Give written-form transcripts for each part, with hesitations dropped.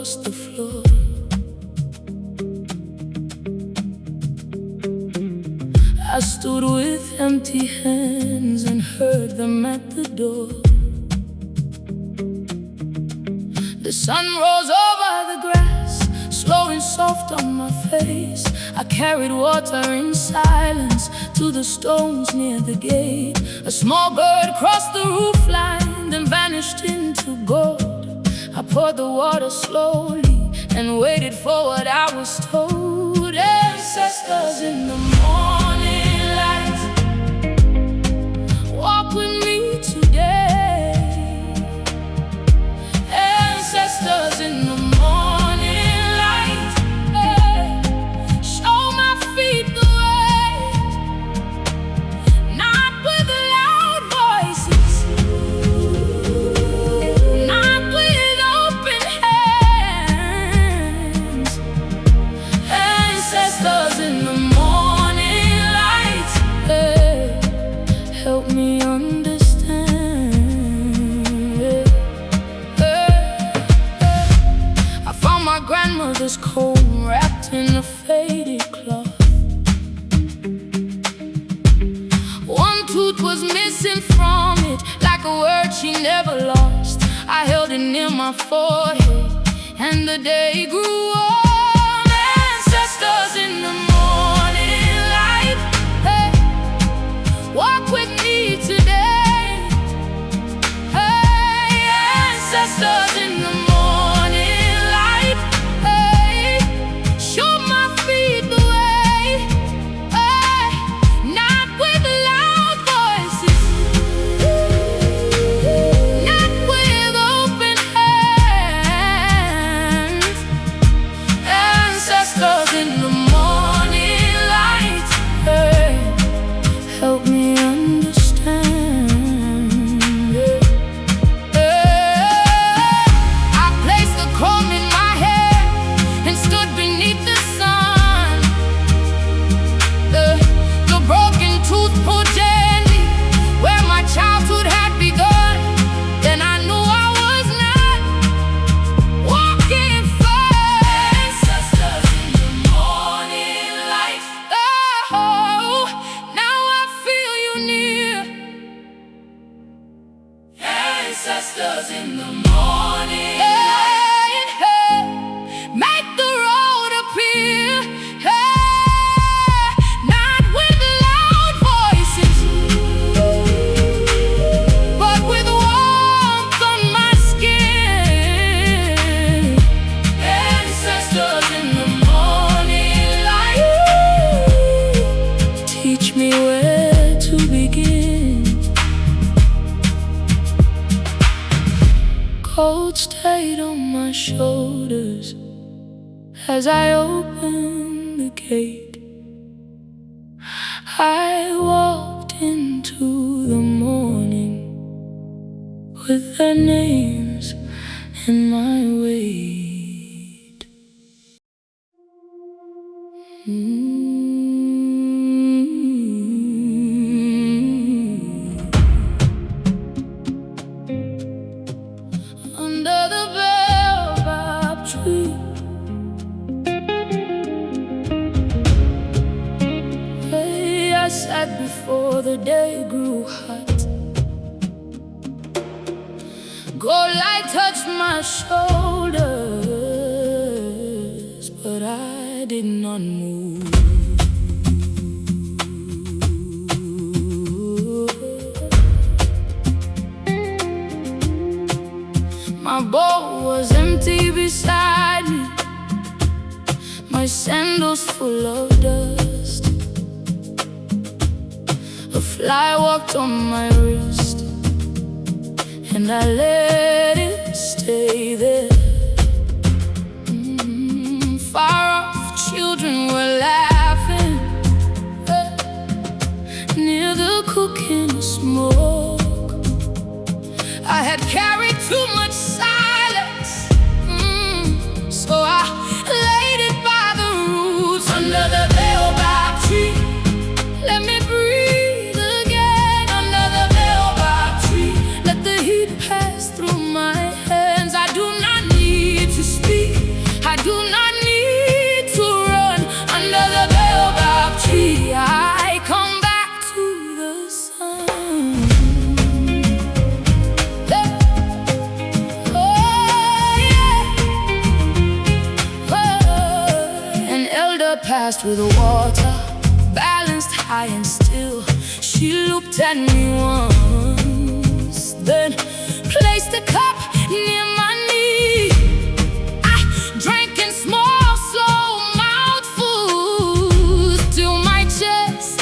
across the floor. I stood with empty hands and heard them at the door. The sun rose over the grass, slow and soft on my face. I carried water in silence to the stones near the gate. A small bird crossed the roof line, then vanished into gold. I poured the water slowly and waited for what I was told. Ancestors in the morning light, walk with me today. Ancestors in the morning light, show my feet the way. Not with loud voices, not with open hands. Ancestors in the morning light, help me understand. I found my grandmother's comb wrapped in a faded cloth. One tooth was missing from it, like a word she never lost. I held it near my forehead, and the day grew warm. Ancestors in the morning light, hey, walk with me today. Hey, ancestors in the morning light, hey, show my feet the way. Hey, not with loud voices, not with open hands. Ancestors in the morning light, hey, help me understand. I placed the comb in my hair and stood beneath the sun. The broken tooth pulled gently where my childhood had begun. Then I knew I was not walking far. Ancestors in the morning light, oh, now I feel you near. Ancestors in the morning light, hey, make the road appear. Hey, not with loud voices, but with warmth on my skin. Ancestors in the morning light, teach me where to begin. Cold stayed on my shoulders as I opened the gate. I walked into the morning with their names in my weight. Under the baobab tree, hey, I sat before the day grew hot. Gold light touched my shoulders, but I did not move. My bowl was empty beside me, my sandals full of dust. A fly walked on my wrist, and I let it stay there. Far off children were laughing near the cooking smoke. I had carried too much silence, so I laid it by the roots under the baobab tree. Let me breathe again under the baobab tree. Let the heat pass through my hands. I do not need to speak. fast with water, balanced high and still. She looked at me once, then placed a cup near my knee. I drank in small, slow mouthfuls till my chest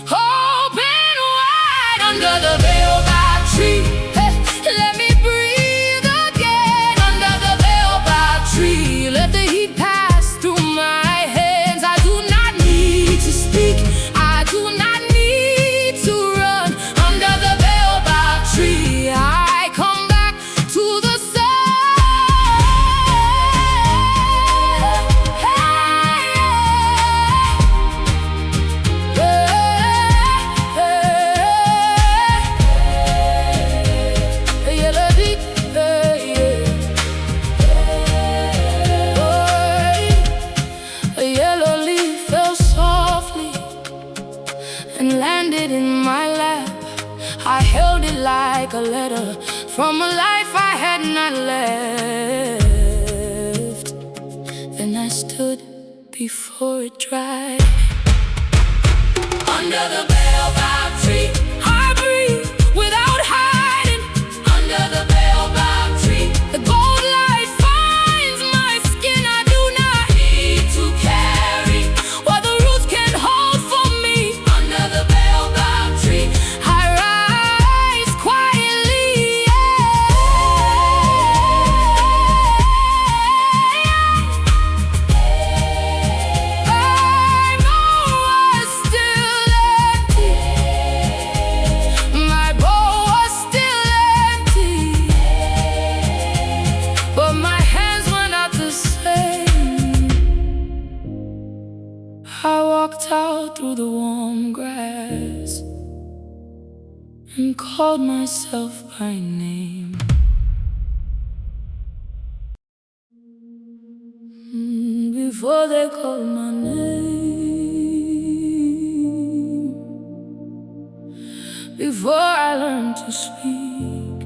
opened wide under the baobab tree. Hey, let me breathe again under the baobab tree. Let the heat pass through my hands. I do not need to speak. I do not need to run under the baobab tree. I come back to the and landed in my lap. I held it like a letter from a life I had not left. Then I stood before it dried under the baobab tree. I breathe without hiding under the baobab tree. The gold light finds my skin. I do not need to carry what the roots can hold for me under the baobab tree. I rise quietly, my bowl was still empty. My bowl was still empty, but my hands were not the same. I walked out through the warm grass and called myself by name. Before they called my name, before I learned to speak,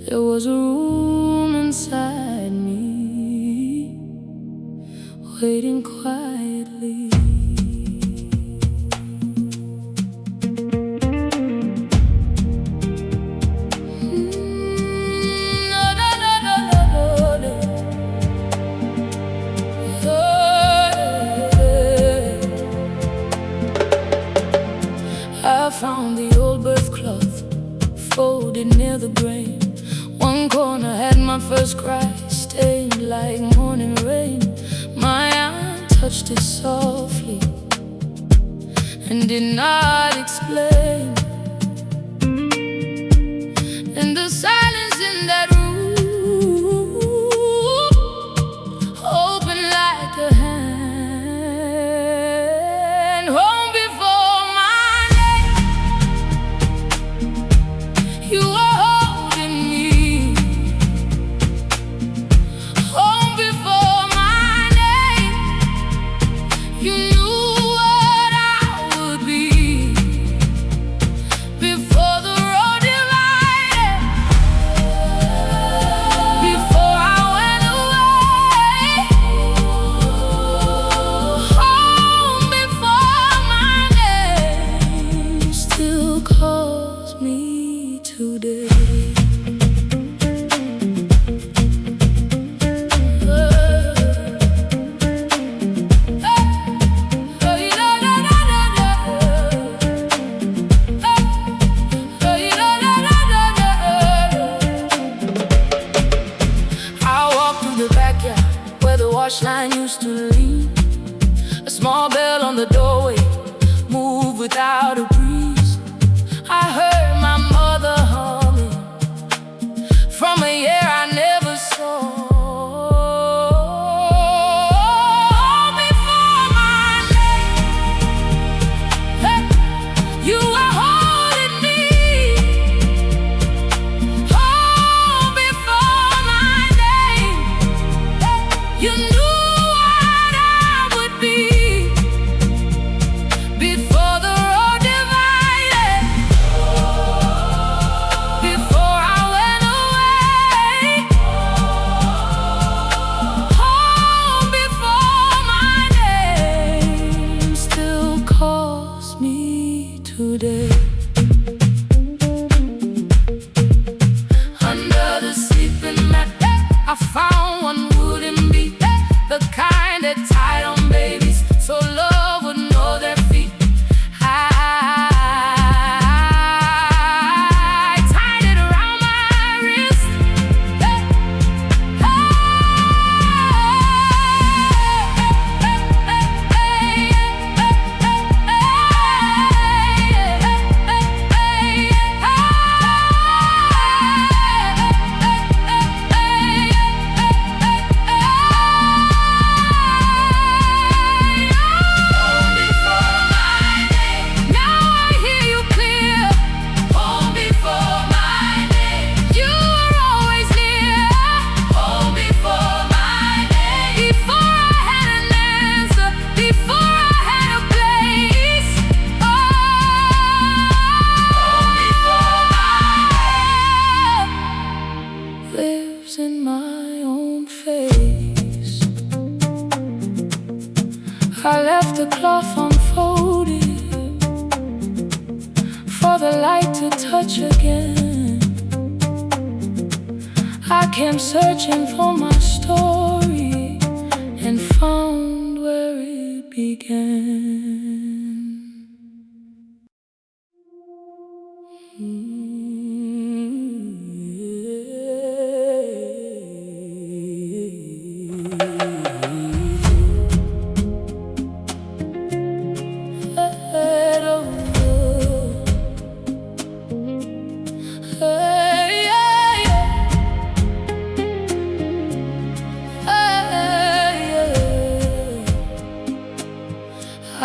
there was a room inside me, waiting quietly. I found the old birth cloth folded near the grave. One corner had my first cry, stained like morning rain. My aunt touched it softly and did not explain. And the silence in that room opened like a hand. Home before my name, you were holding me. Home before my name, you knew what I would be. today. Under the sleeping mat, I found one wooden beat, the kind that tied on babies so love would know their feet. I tied it around my wrist. In my own face, I left the cloth unfolded for the light to touch again. I came searching for my story and found where it began.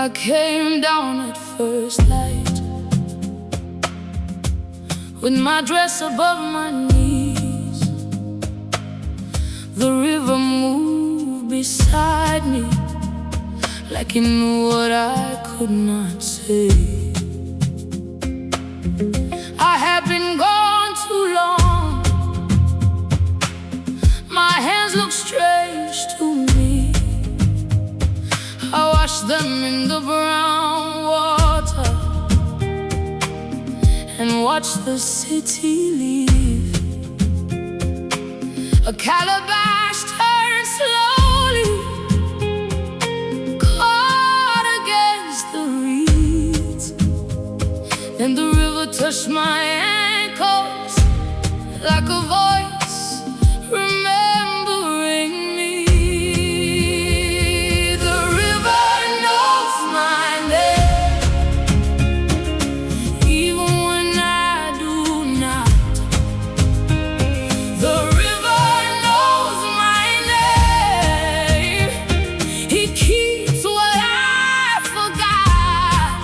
I came down at first light, with my dress above my knees. The river moved beside me, like it knew what I could not say. I had been gone too long. My hands looked strange to me. I washed them in the brown water and watched the city leave. A calabash turned slowly, caught against the reeds. Then the river touched my ankles like a voice remembering me. The river knows my name, even when I do not. The river knows my name. He keeps what I forgot.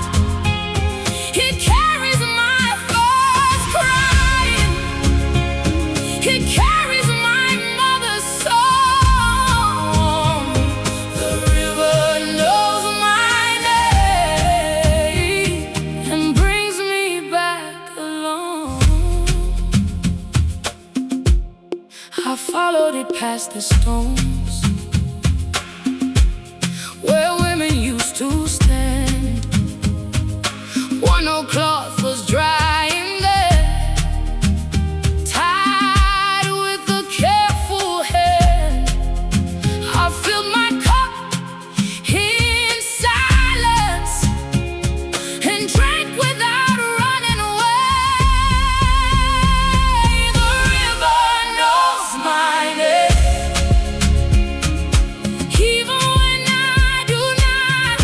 He carries my first crying. He carries my mother's song. The river knows my name and brings me back along. I followed it past the stones where women used to stand. One old cloth was drying there, tied with a careful hand. I filled my cup in silence and drank without running away. The river knows my name, even when I do not.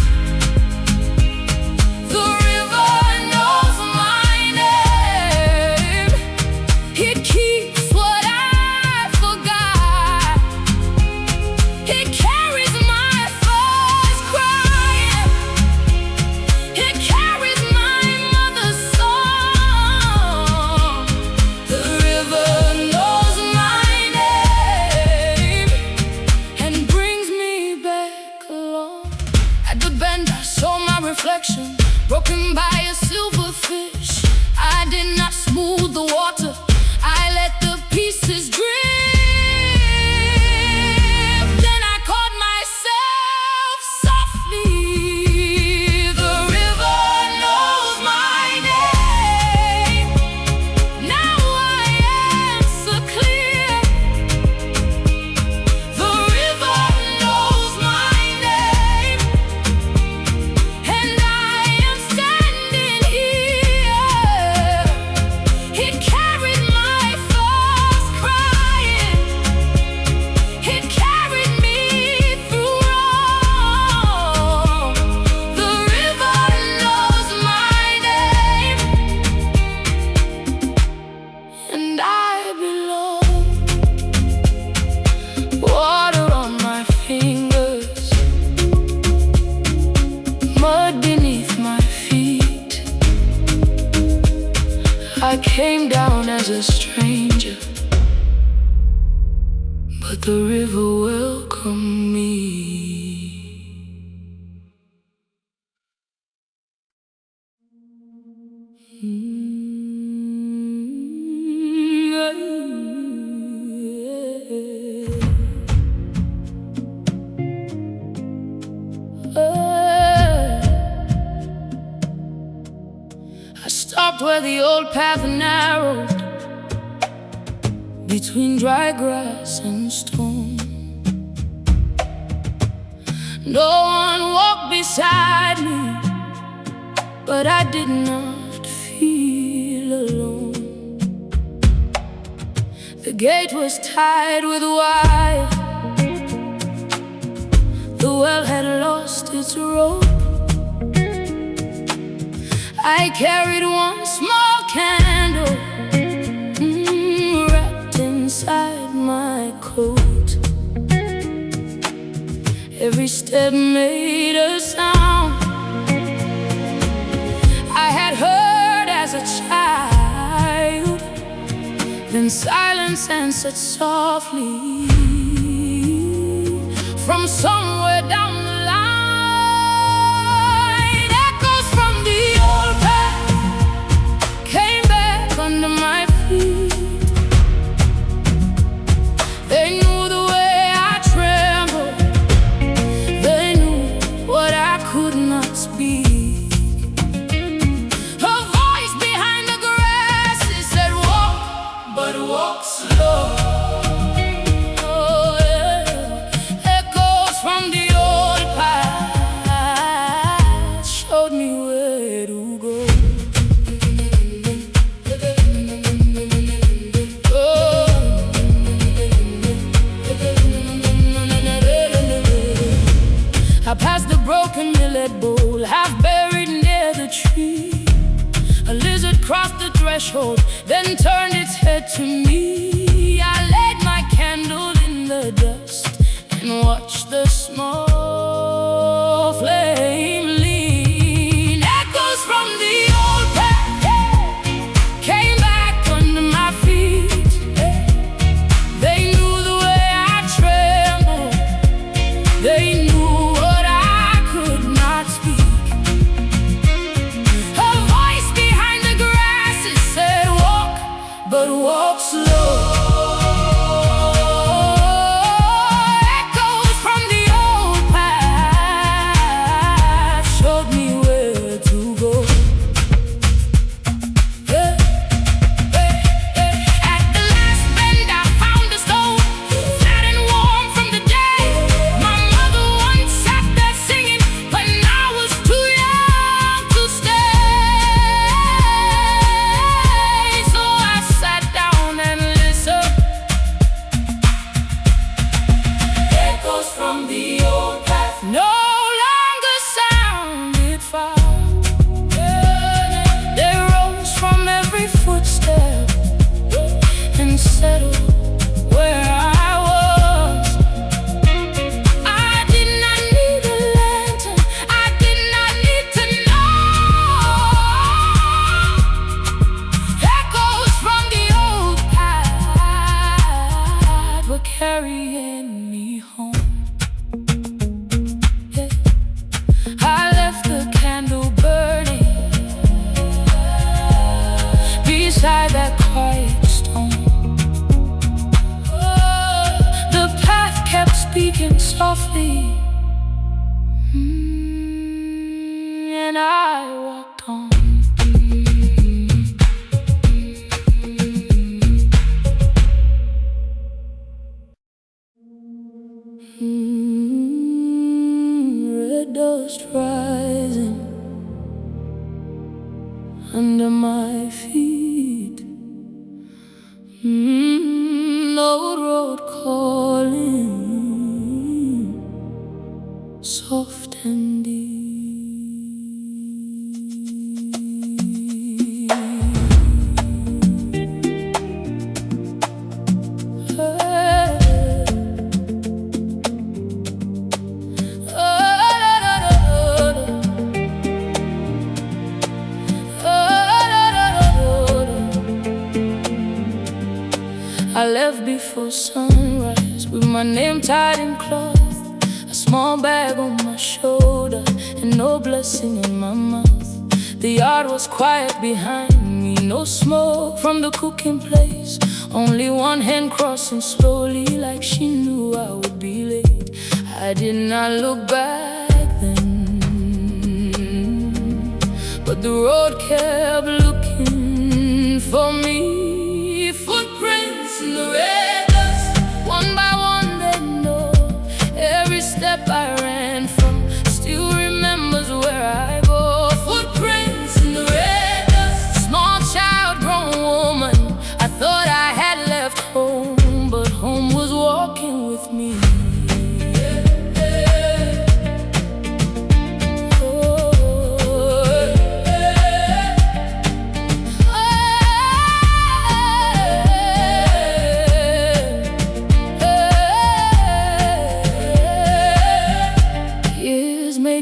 I came down as a stranger, but the river welcomed me. I stopped where the old path narrowed, between dry grass and stone. No one walked beside me, but I did not feel alone. The gate was tied with wire, the well had lost its rope. I carried one small candle, wrapped inside my coat. Every step made a sound I had heard as a child, then silence answered softly from somewhere down the line. Echoes from the old path came back under my feet. They knew the way I trembled, they knew what I could not speak. A voice behind the grasses said, walk, but walk slow. Oh, yeah. Echoes from the old path showed me where to go. I passed the broken millet bowl, half buried near the tree. A lizard crossed the threshold, then turned its head to me. I laid my candle in the dust and watched the small flame lean. Echoes from the old path came back under my feet. They knew the way I trembled, they knew but walk slow. Echoes from the old path showed me where to go. At the last bend I found a stone, flat and warm from the day my mother once sat there singing when I was too young to stay. So I sat down and listened. Echoes from the old path no longer sounded far. They rose from every footstep and settled where I was. I did not need a lantern, I did not need to know. Echoes from the old path were carrying me home. Yeah. I left the candle burning beside that quiet stone. The path kept speaking softly, and I walked on. Red dust rising under my feet. Old road calling, soft and deep. I left before sunrise with my name tied in cloth, a small bag on my shoulder, and no blessing in my mouth. The yard was quiet behind me, no smoke from the cooking place, only one hand crossing slowly like she knew I would be late. I did not look back then, but the road kept looking for me. Footprints in the red dust, one by one they know. Every step I ran from still remembers where I go. Footprints in the red dust, small child, grown woman. I thought I had left home, but home was walking with me.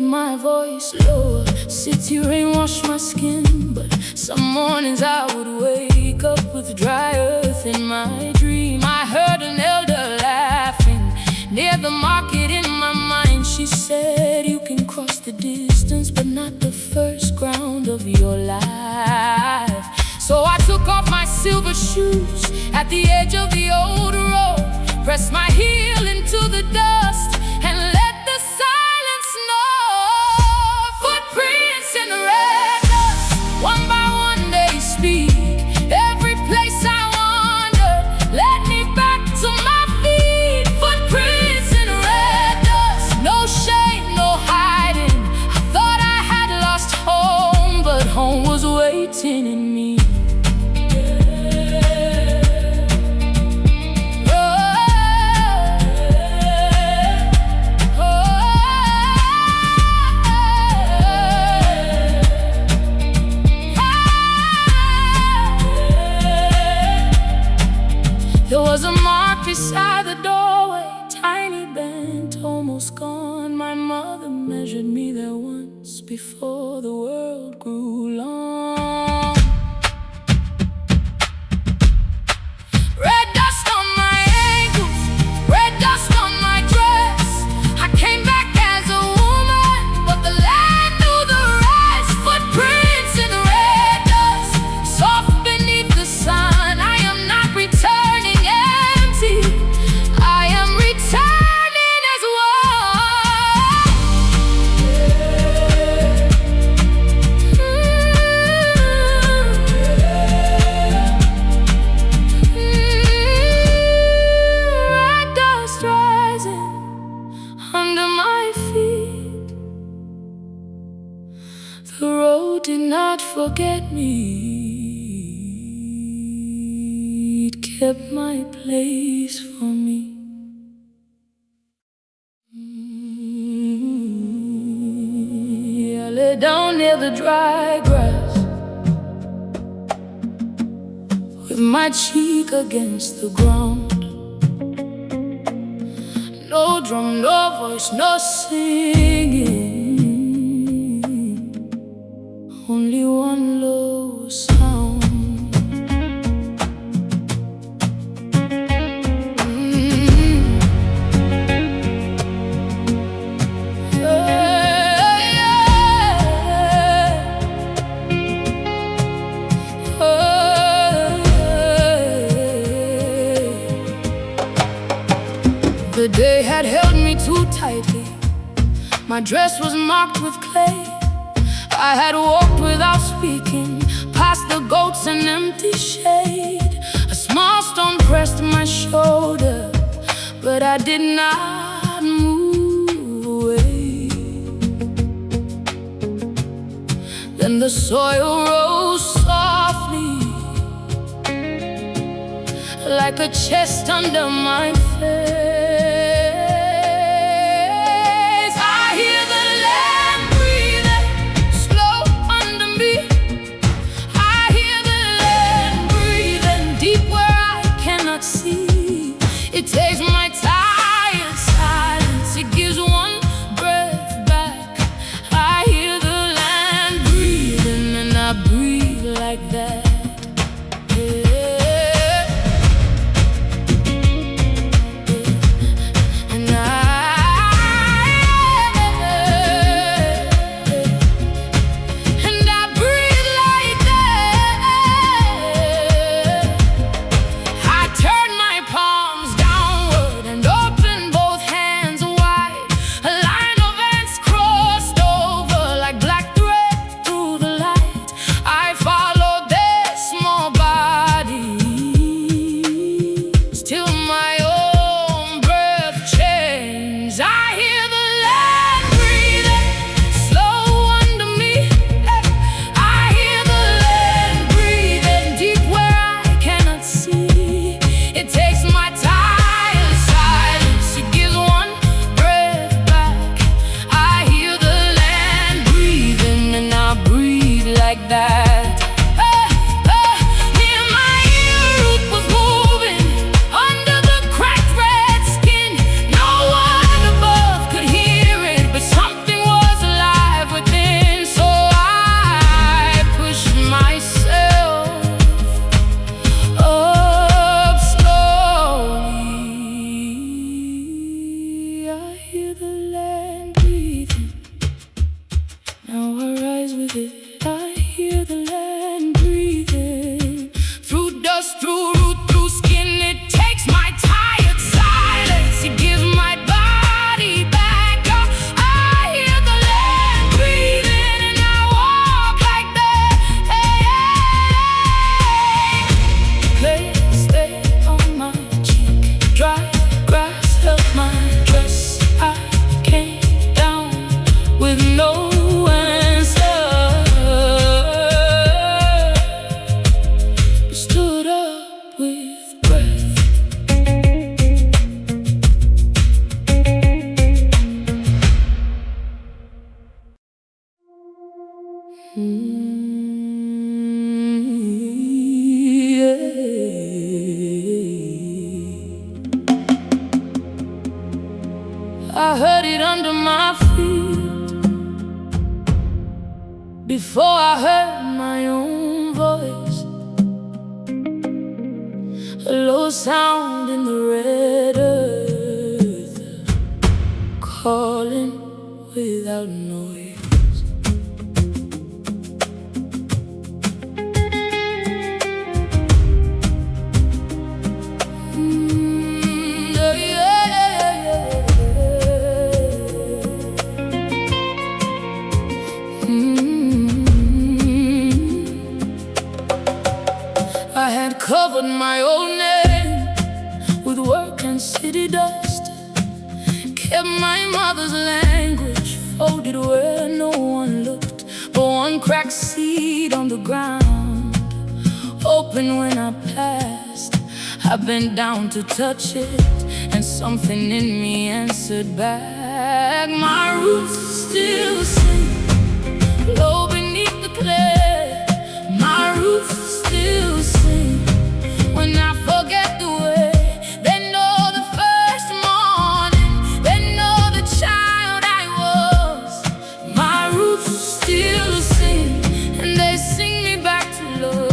My voice lower, city rain washed my skin, but some mornings I would wake up with dry earth in my dream. I heard an elder laughing near the market. In my mind she said, you can cross the distance, but not the first ground of your life. So I took off my silver shoes at the edge of the old road, pressed my heel into the dust, and let the silence know. Footprints in the red dust, one by one they speak. Every place I wandered led me back to my feet. Footprints in the red dust, no shame, no hiding. I thought I had lost home, but home was waiting in me. There was a mark beside the doorway, tiny bent, almost gone. My mother measured me there once before the world grew long. Red dust on my ankles, red dust on my dress. I came back as a woman, but the land knew the rest. Footprints in the red dust, soft beneath the sun. I am not returning. I am returning as red dust rising under my feet. The road did not forget me. Kept my place for me. I lay down near the dry grass, with my cheek against the ground. No drum, no voice, no singing, only one low sound. The day had held me too tightly. My dress was marked with clay. I had walked without speaking, past the goats and empty shade. A small stone pressed my shoulder, but I did not move away. Then the soil rose softly, like a chest under my face. It takes my tired silence, it gives one breath back. I hear the land breathing, and I breathe like that. Yeah. roots through root through skin. It takes my tired silence. It gives my body back. I hear the land breathing, and I walk like that. Hey, stay on my cheek. Dry grass held my dress. I came down with no answer. Stood up with breath. I heard it under my feet before I heard my own voice. A low sound in the red earth, calling without noise. I had covered my old name with work and city dust, kept my mother's language folded where no one looked, but one cracked seed on the ground opened when I passed. I bent down to touch it, and something in me answered back. My roots still sing low beneath the clay. My roots still sing when I forget the way. They know the first morning, they know the child I was. My roots still sing, and they sing me back to love.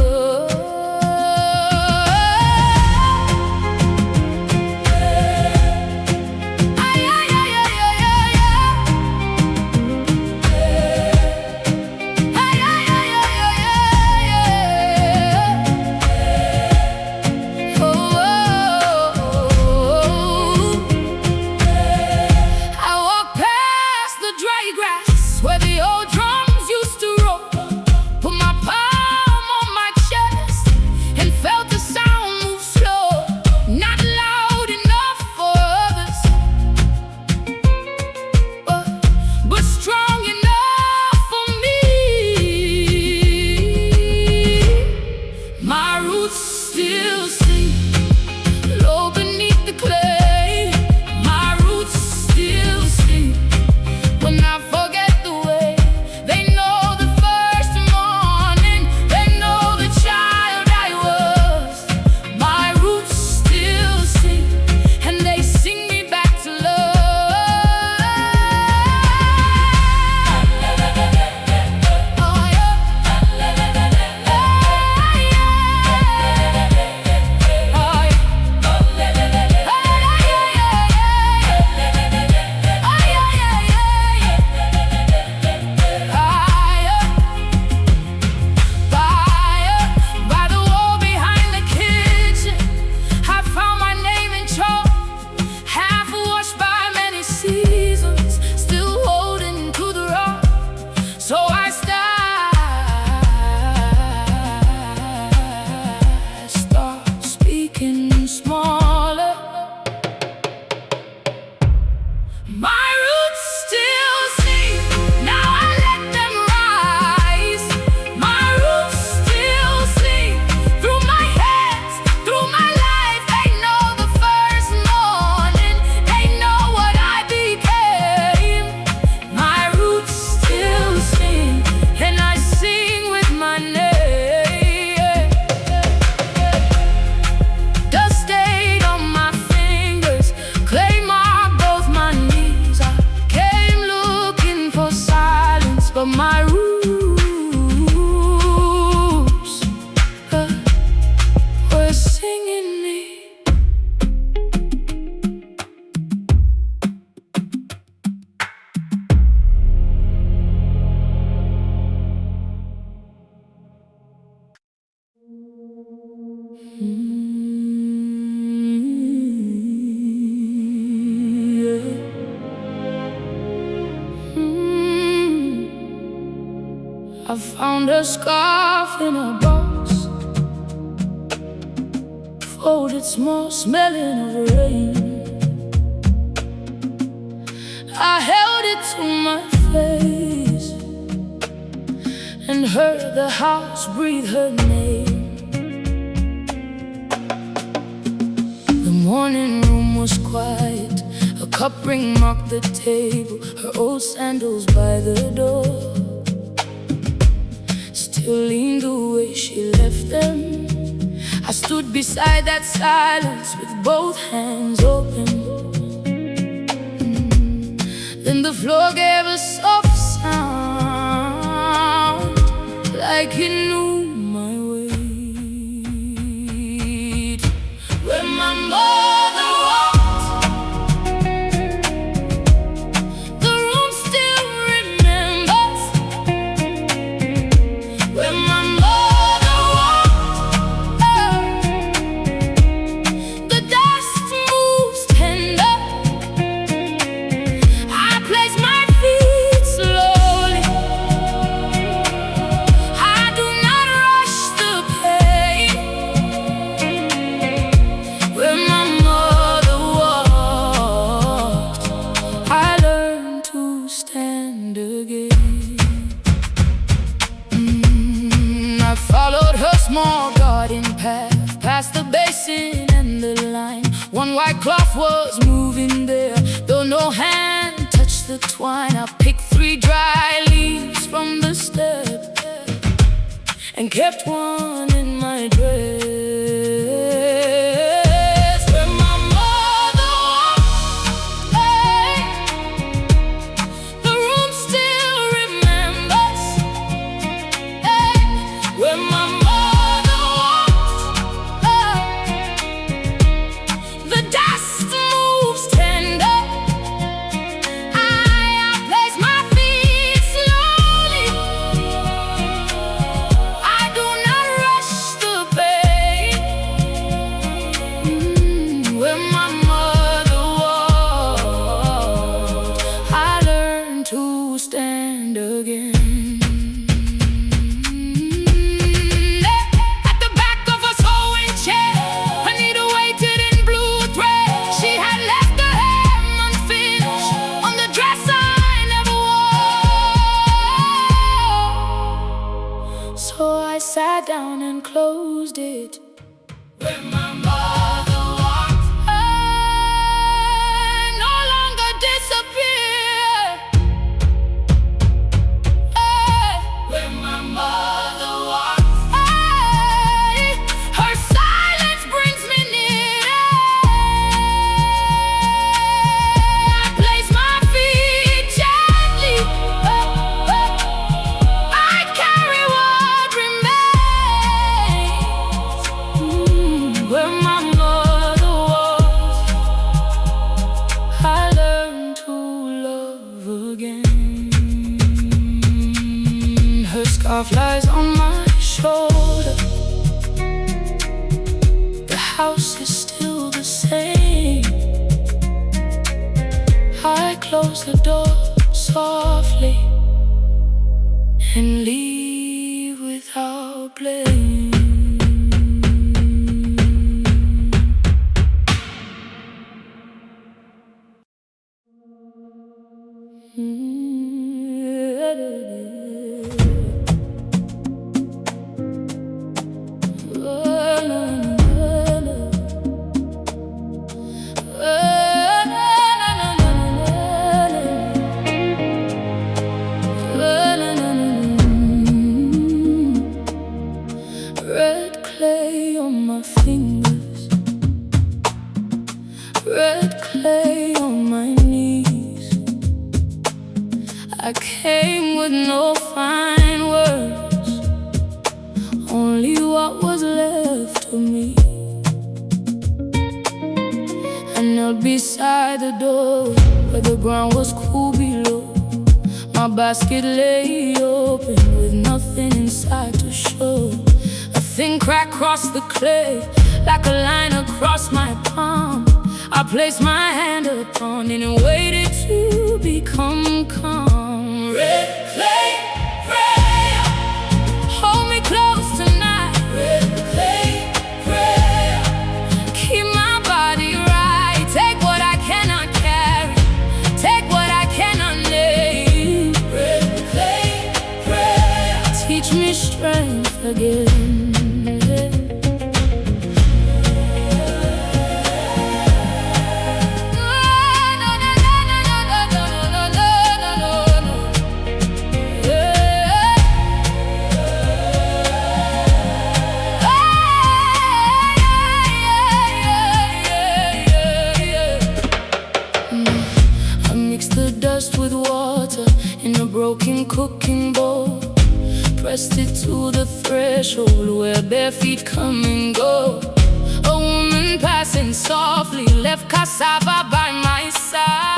found a scarf in a box, folded small, smelling of rain. I held it to my face and heard the house breathe her name. The morning room was quiet, a cup ring marked the table, her old sandals by the door still leaned the way she left them. I stood beside that silence with both hands open. Then the floor gave a soft sound, like it knew my weight. Where my mother walked, the room still remembers. Where my mother walked, the dust moves tender. I place my feet slowly, I do not rush the pain. Where my mother walked, I learned to stand again. I followed her small garden path, past the basin and the line. One white cloth was moving there, though no hand touched the twine. I picked 3 dry leaves from the step and kept one in my dress. Where my mother walked, hey, the room still remembers. Hey, where my mother walked, the dust moves tender. I place my feet slowly, I do not rush the pain. Where my mother walked, I learned to stand again. At the back of a sewing chair, a needle waited in blue thread. She had left the hem unfinished on the dress I never wore. So I sat down and closed it. Where my mother walked, I no longer disappear. Where my mother walked, her silence brings me near. I place my feet gently, I carry what remains. Where my mother was, I learned to love again. Her scarf lies on my shoulder, the house is still the same. I close the door softly and leave without blame. Red clay on my fingers, red clay on my knees. I came with no fine words, only what was left of me. I knelt beside the door where the ground was cool below. My basket lay open with nothing inside to show. A thin crack crossed the clay like a line across my palm. I placed my hand upon it and waited to become calm. Red clay prayer, pressed it to the threshold where bare feet come and go. A woman passing softly left cassava by my side.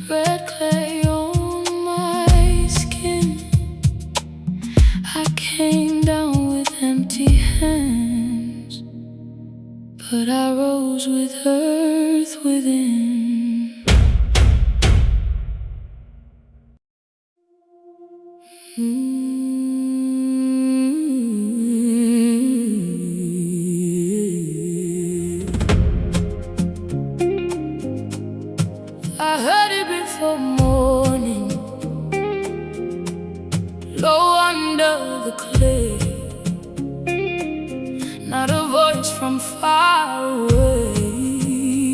Red clay on my skin. I came down with empty hands, but I rose with earth within. I heard it before morning, low under the clay. Not a voice from far away,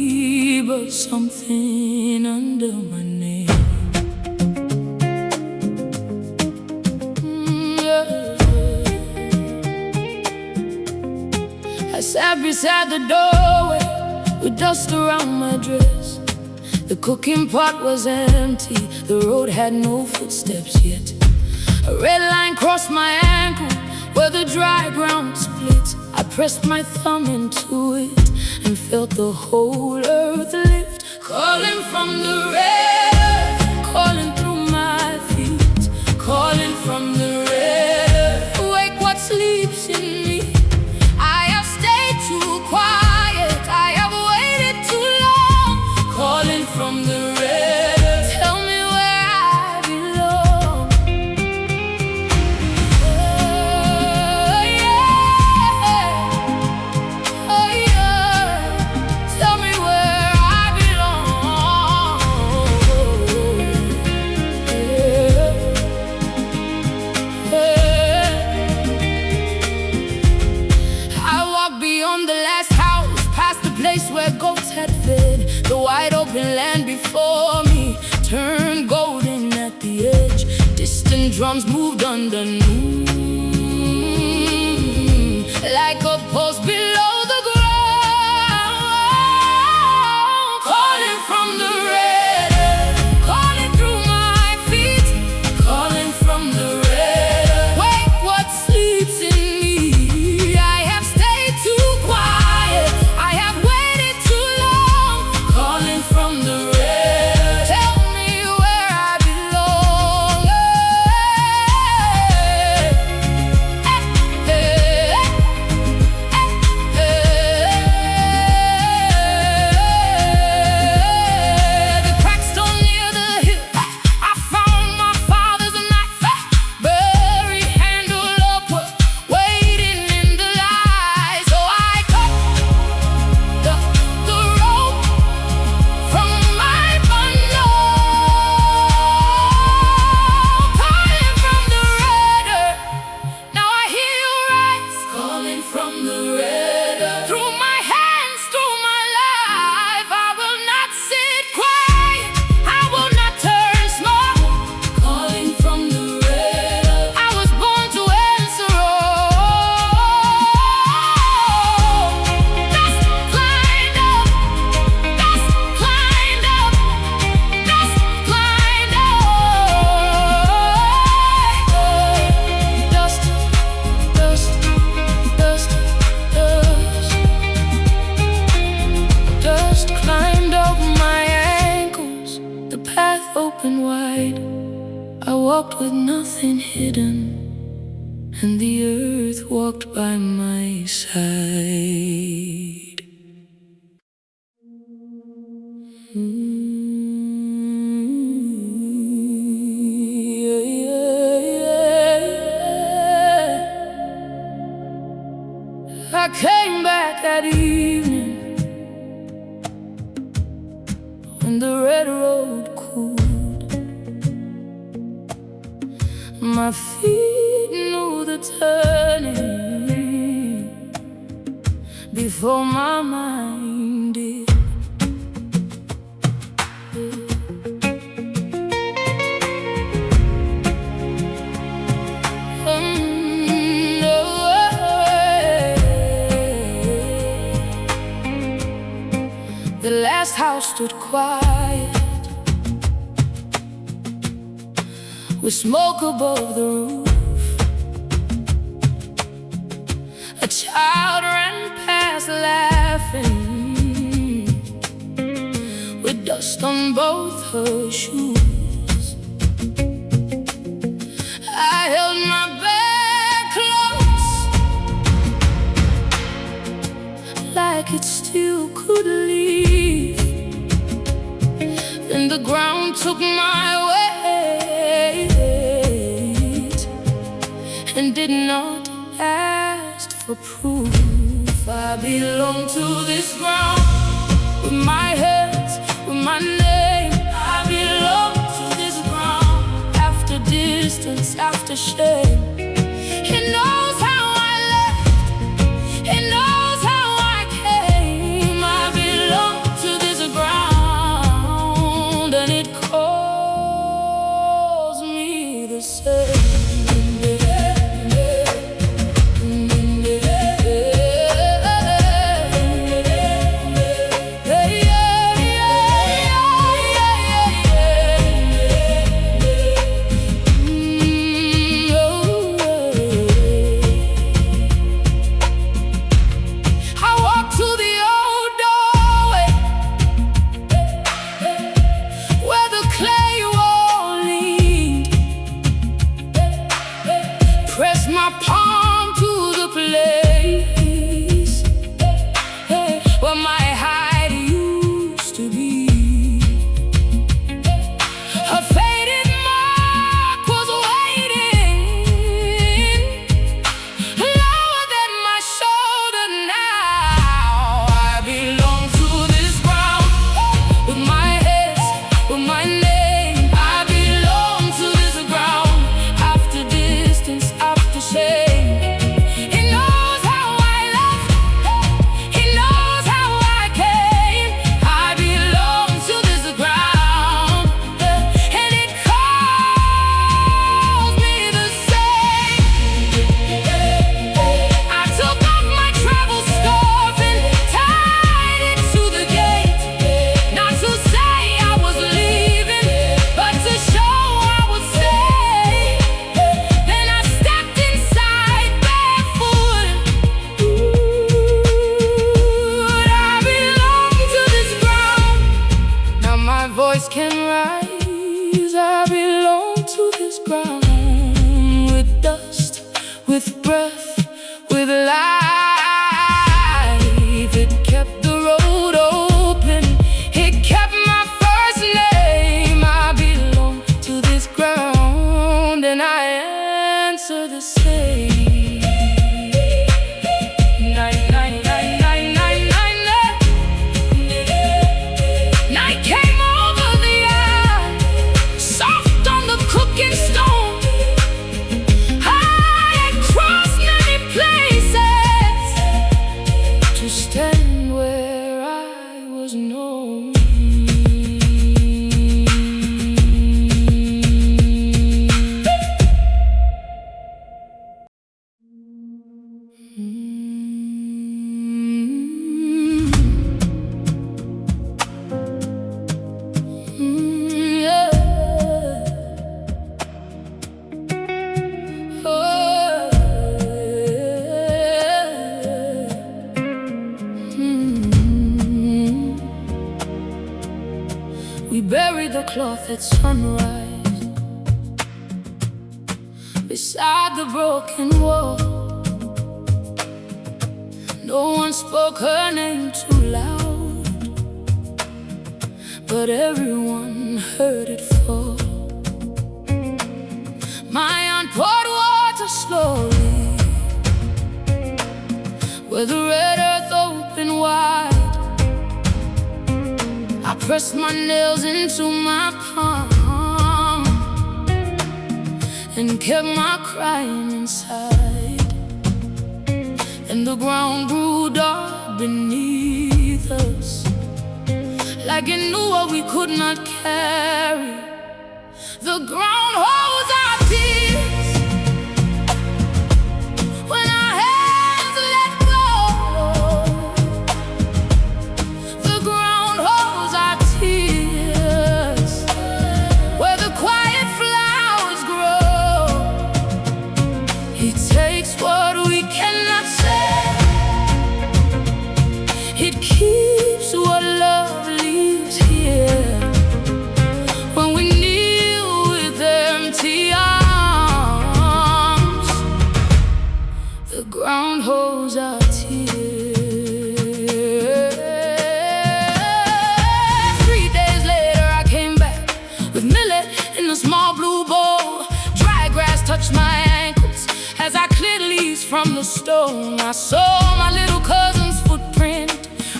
but something under my name. I sat beside the doorway with dust around my dress. The cooking pot was empty, the road had no footsteps yet. A red line crossed my ankle where the dry ground split. I pressed my thumb into it and felt the whole earth lift. Calling from the red earth, calling through my feet. Calling from the red earth, wake what sleeps in me. I have stayed too quiet, I have waited too long. Calling from the red earth, tell me where I belong. Oh yeah, oh yeah, tell me where I belong. I walked beyond the last house, past the place where goats had fed. The wide open land before me turned golden at the edge. Distant drums moved underneath, like a pulse below the ground. Calling from the red earth, calling through my feet. Calling from the red earth, wake what sleeps in me. I have stayed too quiet, I have waited too long. Calling from the red earth, tell me where I belong. cried. I walked with nothing hidden, and the earth walked by my side. Yeah, yeah, yeah. I came back that evening when the red road cooled. My feet knew the turning before my mind did. The last house stood quiet, with smoke above the roof. A child ran past laughing, with dust on both her shoes. I held my bag close, like it still could leave. Then the ground took my weight and did not ask for proof. I belong to this ground, with my hands, with my name. I belong to this ground, after distance, after shame. It knows how I left, it knows how I came. I belong to this ground, and it calls me the same. Press my palm to the place where my hide used to be. A faded mark was waiting, lower than my shoulder now. I belong to this ground, with my head, with my name. I belong to this ground, after distance, after shame. It knows how I left, it knows how I came. I belong to this ground, and it calls me the same. I took off my travel scarf and tied it to the gate, not to say I was leaving, but to show I would stay. Then I stepped inside barefoot. I belong to this ground. Now my voice can rise. I belong to this ground, with dust, with breath, with life. It kept the road open, it kept my first name. I belong to this ground, and I answer the same. Night, night, night, night, night, night, night. Night came over the eye, soft on the cooking stone. I had crossed many places to stand where I was known. We buried the cloth at sunrise. beside the broken wall. No one spoke her name too loud, but everyone heard it fall. My aunt poured water slowly, where the red earth opened wide. I pressed my nails into my palm and kept my crying inside. And the ground grew dark beneath us, like it knew what we could not carry. The ground holds our tears when our hands let go. The ground holds our tears where the quiet flowers grow. It takes what we cannot say. It keeps what love leaves here. When we kneel with empty arms, the ground holds our tears. 3 days later I came back with millet in a small blue bowl. Dry grass touched my ankles as I cleared leaves from the stone. I saw my little cousin's footprint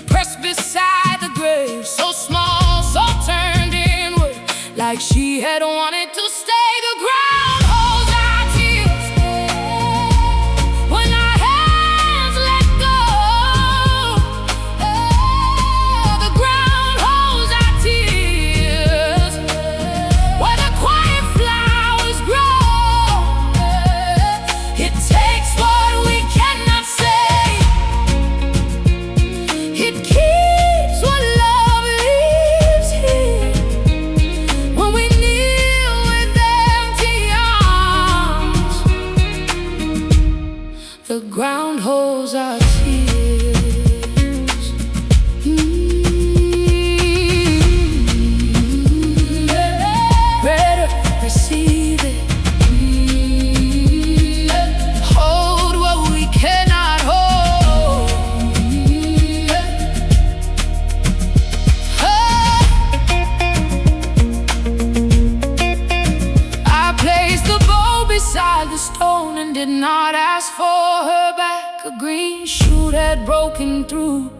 pressed beside the grave, so small, so turned inward, like she had wanted to stay. The ground holds our tears when our hands let go. The ground holds our tears where the quiet flowers grow. It takes what we cannot say. It keeps what love leaves here. When we kneel with empty arms, the ground holds our tears. Better receive it. Hold what we cannot hold. I placed the bow beside the stone and did not ask for her back. A green shoot had broken through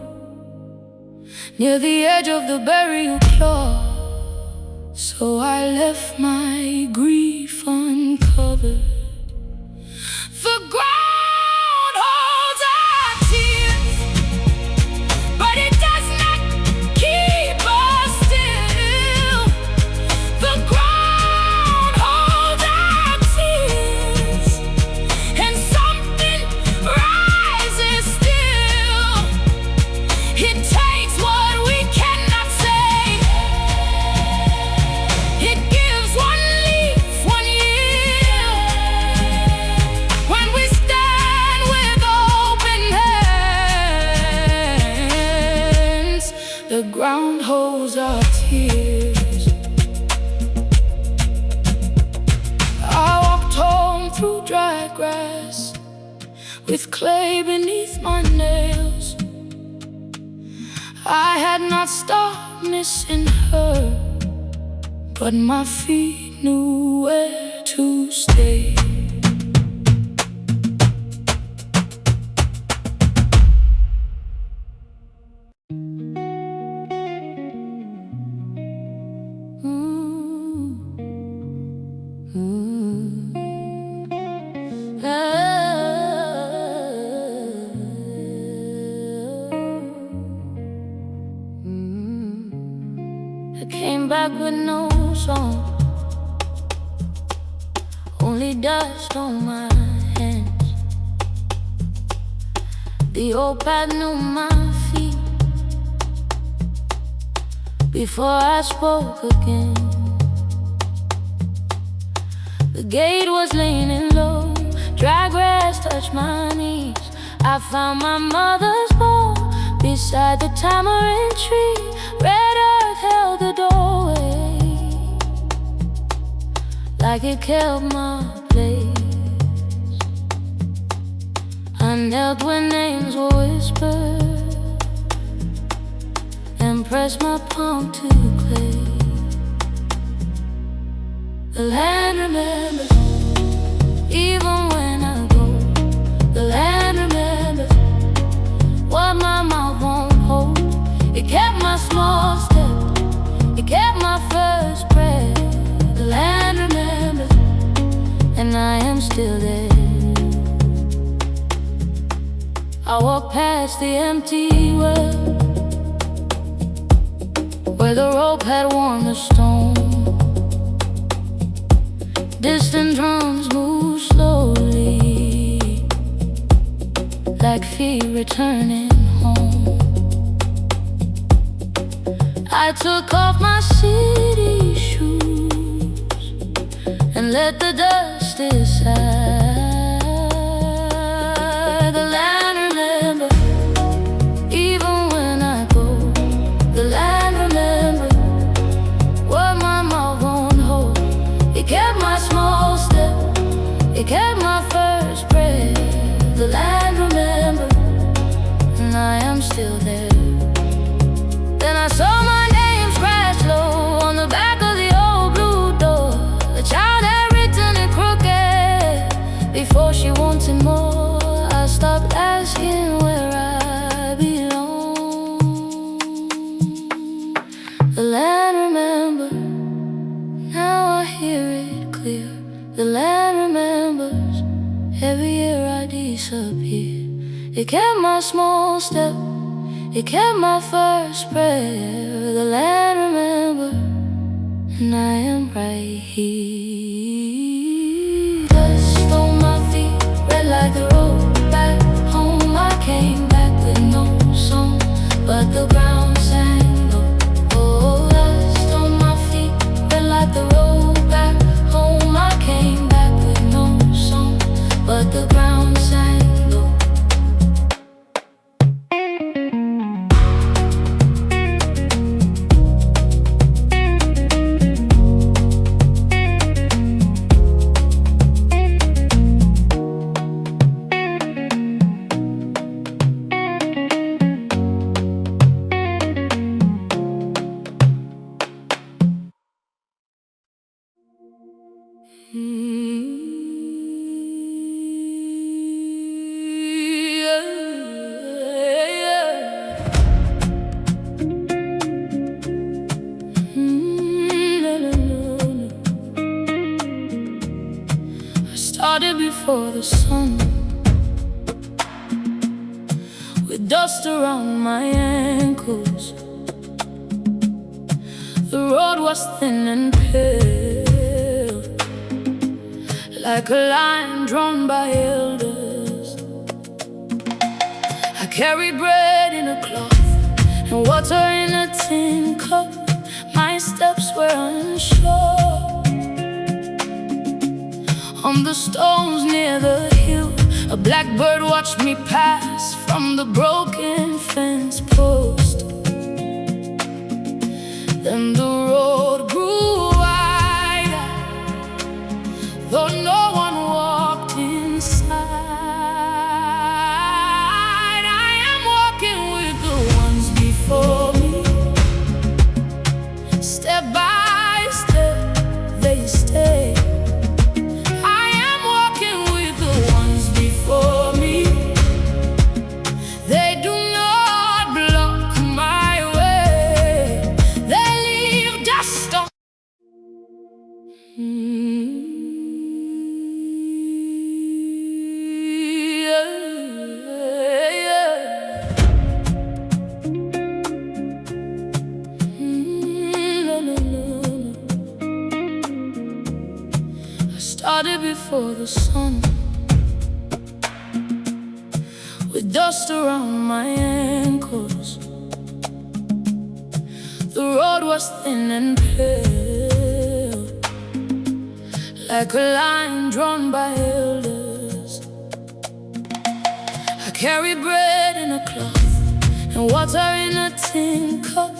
near the edge of the burial cloth, so I left my grief uncovered. The ground holds our tears, but it does not keep us still. The ground holds our tears, and something rises still. It takes what we cannot say. It gives one leaf, 1 year. When we stand with open hands, the ground holds our tears. I walked home through dry grass with clay beneath my nails. I had not stopped missing her, but my feet knew where to stay. I came back with no song, only dust on my hands. The old path knew my feet before I spoke again. The gate was leaning low, dry grass touched my knees. I found my mother's bowl beside the tamarind tree. Red earth held the doorway like it held my place. I knelt when names were whispered and pressed my palm to clay. The land remembers, even when I go. The land remembers what my mouth won't hold. It kept my small step, it kept my first breath. The land remembers, and I am still there. I walk past the empty well, where the rope had worn the stone. Distant drums move slowly, like feet returning home. I took off my city shoes and let the dust decide. The land remembers, even when I go. The land remembers what my mouth won't hold. It kept my small step, it kept my first breath. The land remembers, and I am still there. Then I saw my name scratched low on the back of the old blue door. The child had written it crooked before she wanted more. I stopped asking where I belong. The land remembers, now I hear it clear. The land remembers, every year I disappear. It kept my small step, it kept my first breath. The land remembers, and I am right here. Dust on my feet, red like the road back home. I came back with no song, but the ground sang low. Oh, dust on my feet, red like the road back home. I came back with no song, but the ground sang low. I started before the sun, with dust around my ankles. The road was thin and pale, like a line drawn by elders. I carried bread in a cloth and water in a tin cup. My steps were unsure. On the stones near the hill, a blackbird watched me pass from the broken fence post. Then the road grew wider, though no one walked inside. I am walking with the ones before me. Step by step, they stay. I am walking with the ones before me. They do not block my way. They leave dust on. I started before the sun, with dust around my ankles. The road was thin and pale, like a line drawn by elders. I carried bread in a cloth and water in a tin cup.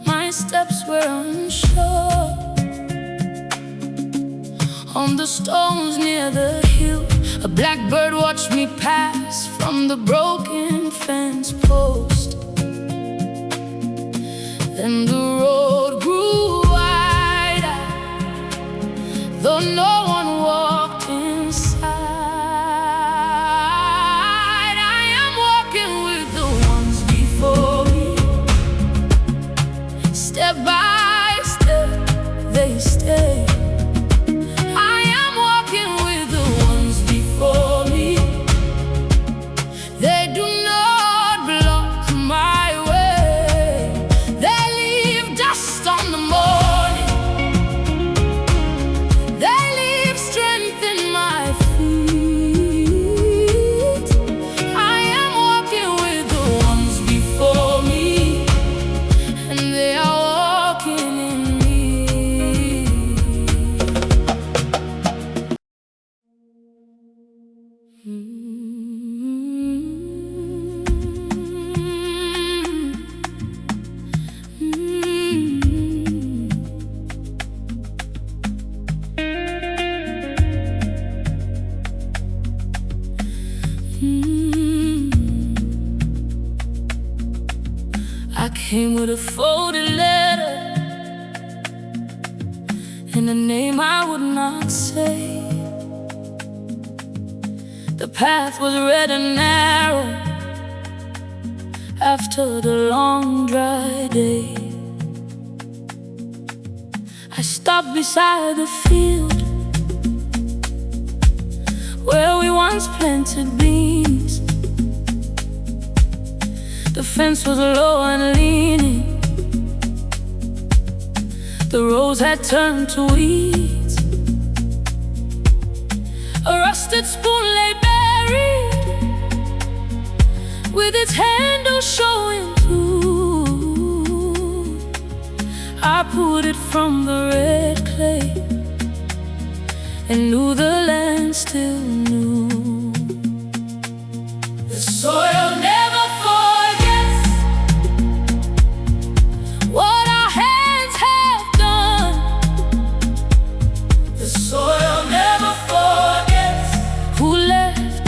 My steps were unsure. on the stones near the hill. A blackbird watched me pass from the broken fence post. Then the road grew wider, though no one walked inside. I am walking with the ones before me. Step by step, they stay. I am walking with the ones before me. They do not block my way. They leave dust on the morning. They leave strength in my feet. I am walking with the ones before me, and they are walking in me. I came with a folded letter and a name I would not say. The path was red and narrow after the long dry day. I stopped beside the field where we once planted beans. The fence was low and leaning. The rows had turned to weeds. A rusted spoon lay buried, with its handle showing through. I pulled it from the red clay and knew the land still knew. The soil never forgets what our hands have done. The soil never forgets who left,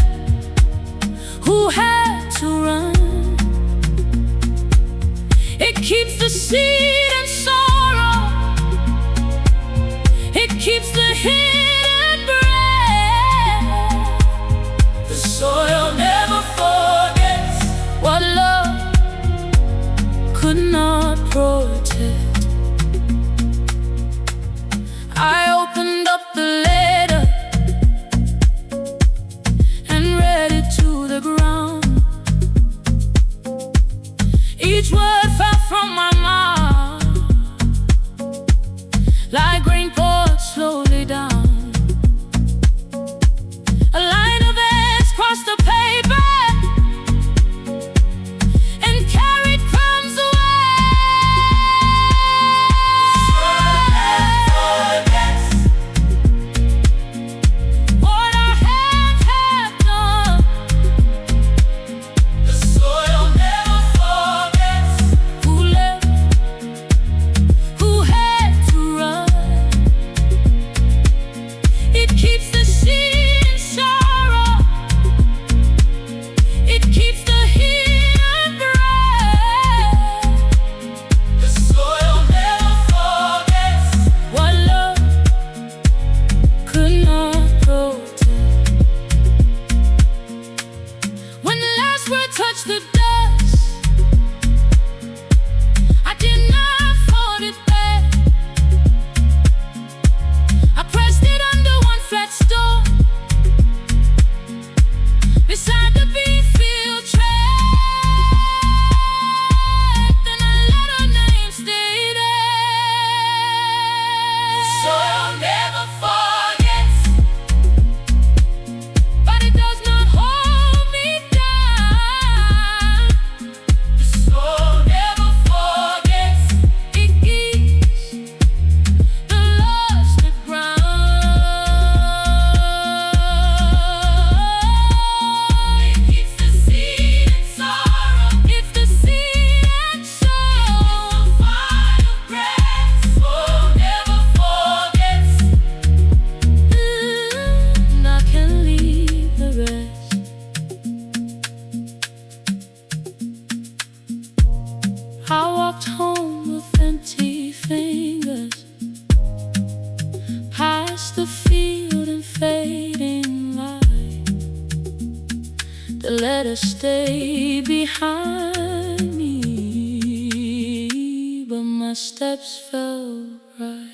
who had to run. It keeps the seed and sorrow. It keeps the hidden bread. The soil never forgets what love could not protect. I opened up the letter and read it to the ground. Each word fell from my mouth like rain poured slowly down. the field in fading light. The letters stay behind me, but my steps fell right.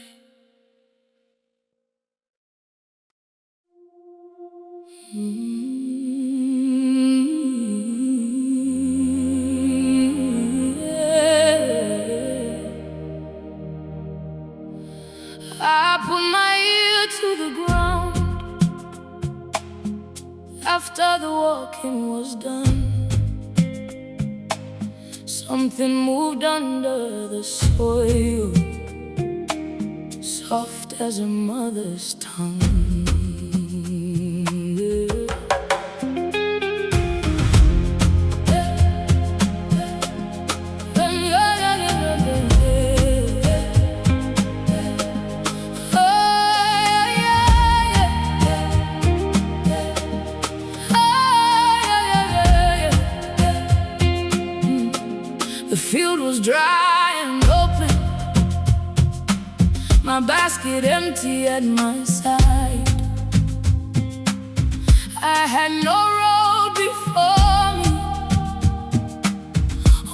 I put my ear to the ground after the walking was done. Something moved under the soil, soft as a mother's tongue. The field was dry and open, my basket empty at my side. I had no road before me,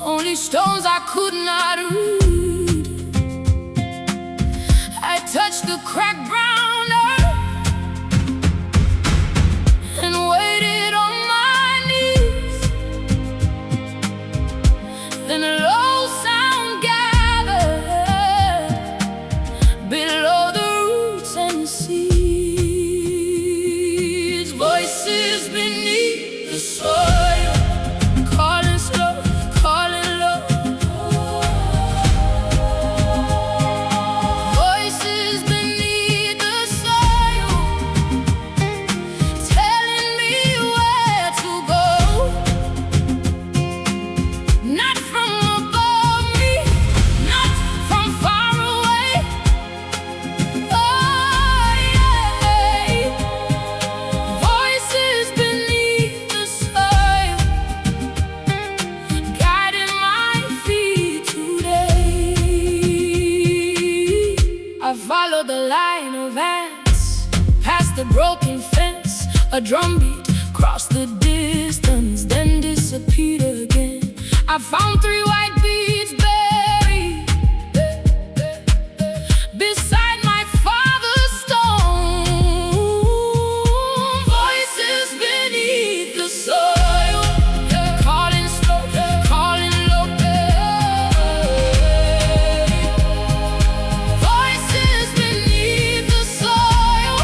only stones I could not read. I touched the cracked brown earth and waited on my knees. Then a low sound gathered below the roots and seeds. Voices beneath the soil, calling slow, calling low. Voices beneath the soil, telling me where to go. Not from above me, not from far away. Oh yeah. Voices beneath the soil, guiding my feet today. I followed the line of ants, past the broken fence. A drumbeat crossed the distance, then disappeared again. I found 3 white beads buried beside my father's stone. Voices beneath the soil, calling slow, calling low. Voices beneath the soil,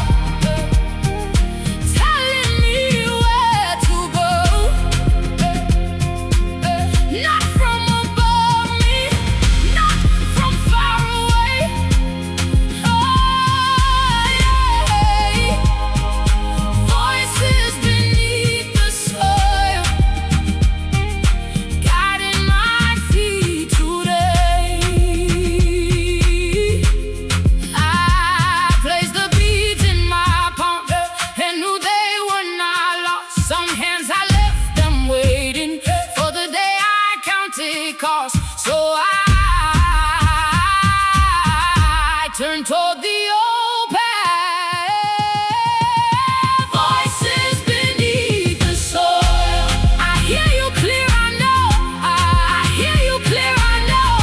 telling me where to go. Not from above me, not from far away. Oh yeah. Voices beneath the soil, guiding my feet today. I placed the beads in my palm and knew they were not lost. Some hands I left them waiting for the day I counted cost. So I turned toward the old path. Voices beneath the soil, I hear you clear, I know. I hear you clear, I know.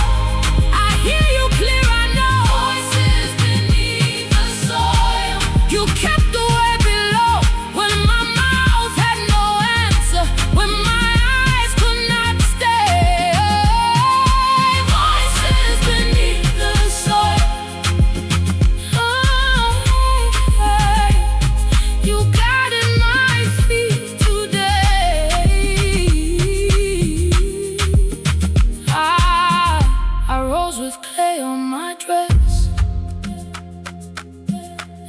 I hear you clear, I know. Voices beneath the soil, you kept the way below when my mouth had no answer, when my eyes could not stay. Voices beneath the soil, you guided my feet today. I rose with clay on my dress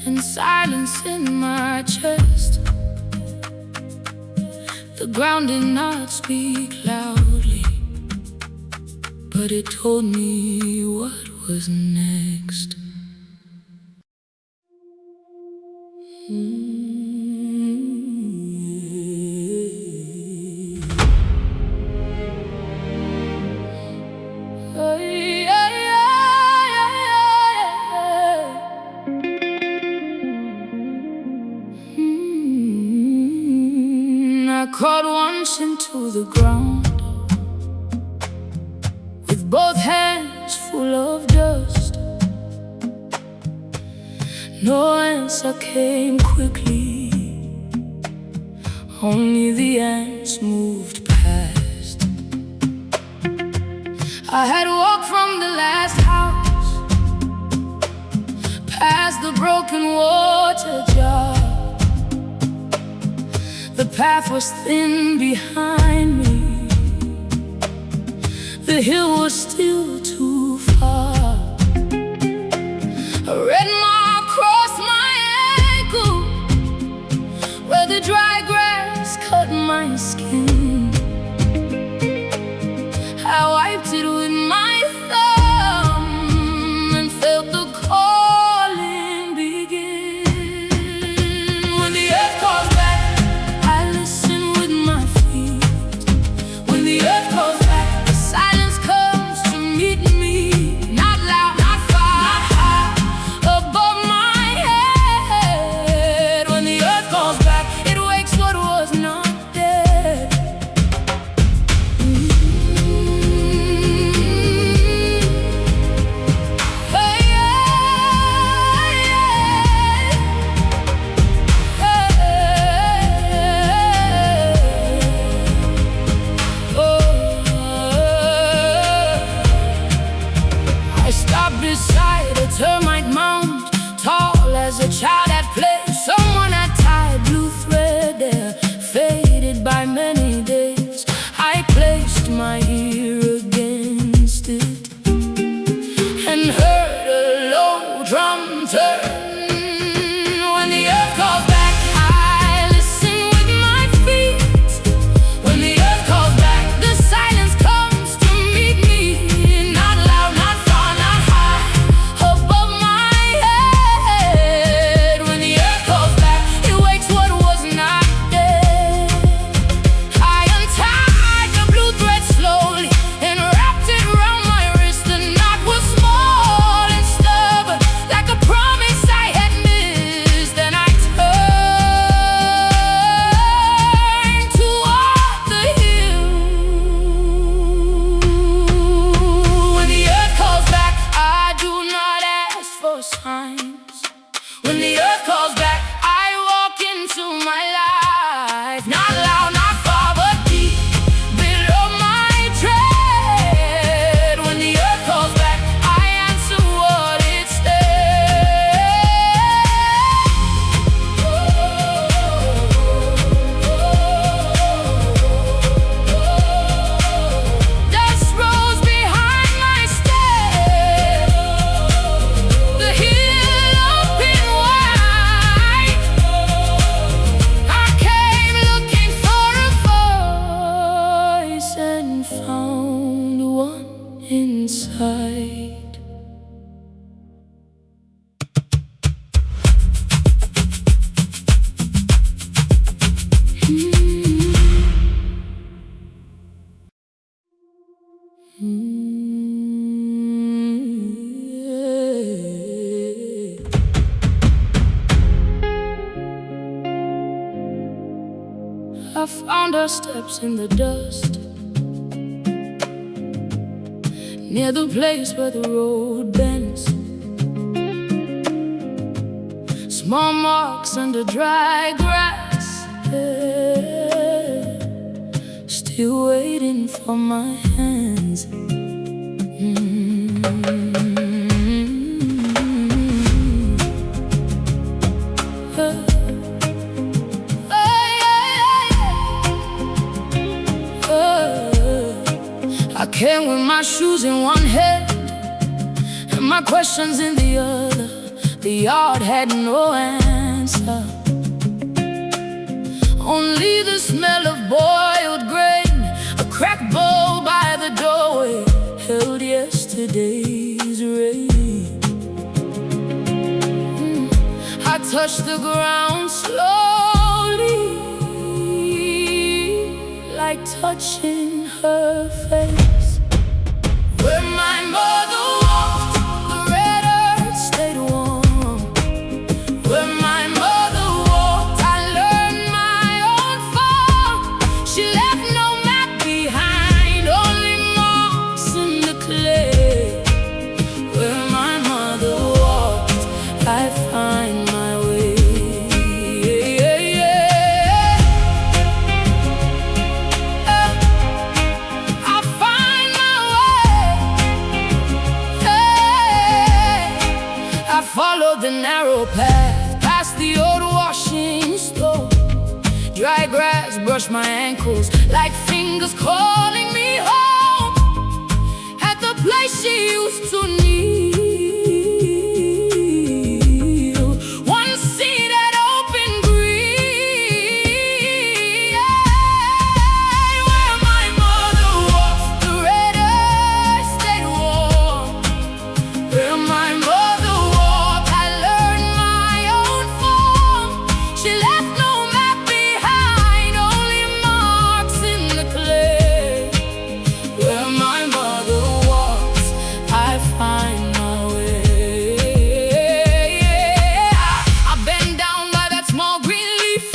and silence in my chest. The ground did not speak loudly, but it told me what was next. crawled once into the ground with both hands full of dust. No answer came quickly, only the ants moved past. I had walked from the last house, past the broken water jar. The path was thin behind me, the hill was still too far. A red mark crossed my ankle, where the dry grass cut my skin. I wiped it with my thumb and felt the calling begin. When the earth calls back, I listen with my feet. When the earth calls back, the silence comes to meet me. Not loud, not far, not high, above my head. When the earth calls back, it wakes what was not dead. I stopped beside a termite mound, tall as a child at play. Someone had tied blue thread there, faded by many days. I placed my ear against it and heard a low drum turn. When the earth calls back, I listen with my feet. When the earth calls back, the silence comes to meet me. Not loud, not far, not high, above my head. When the earth calls back, it wakes what was not dead. I untied the blue thread slowly and wrapped it around my wrist. The knot was small and stubborn, like a promise I had missed. Then I turned toward the hill. When the earth calls back, I do not ask for signs. When the earth calls back, I walk into my life. Not loud, not far, but deep below my tread. When the earth calls back, I answer what it Dust rose behind my step, the hill open wide. I came looking for a voice and found one inside. I found our steps in the dust, near the place where the road bends. Small marks under dry grass, still waiting for my hands. I came with my shoes in one hand and my questions in the other. The yard had no answer, only the smell of boiled grain. A cracked bowl by the doorway held yesterday's rain. I touched the ground slowly, like touching her face. Where my mother walked, the red earth stayed warm. Where my mother walked, I learned my own farm. crush my ankles like fingers calling me home, at the place she used to kneel. One seat at open green, where my mother walks, the red earth stayed warm. Where my mother walked, I learned my own form. She left no map behind, only marks in the clay. Where my mother walks, I find my way. I bend down by that small green leaf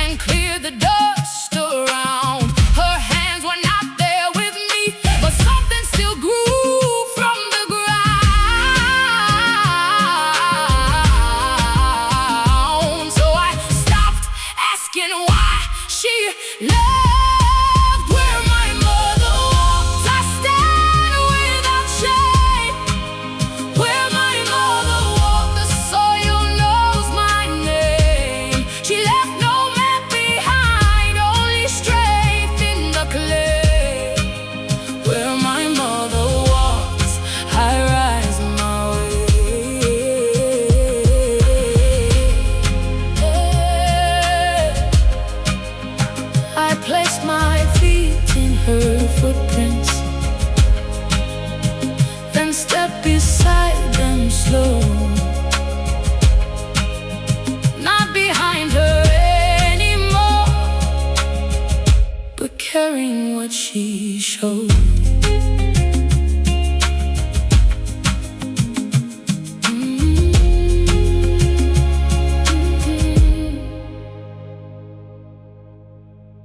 and clear the dust around. Her hands were not there with me, but something still grew from the ground. So I stopped asking why she left. Where my mother walks, I stand without shame. Where my mother walked, the soil knows my name. She left no map behind, only strength in the clay. Where my mother walks, I rise my way. I place my feet in her footprints, then step beside them slow. Not behind her anymore, but carrying what she showed.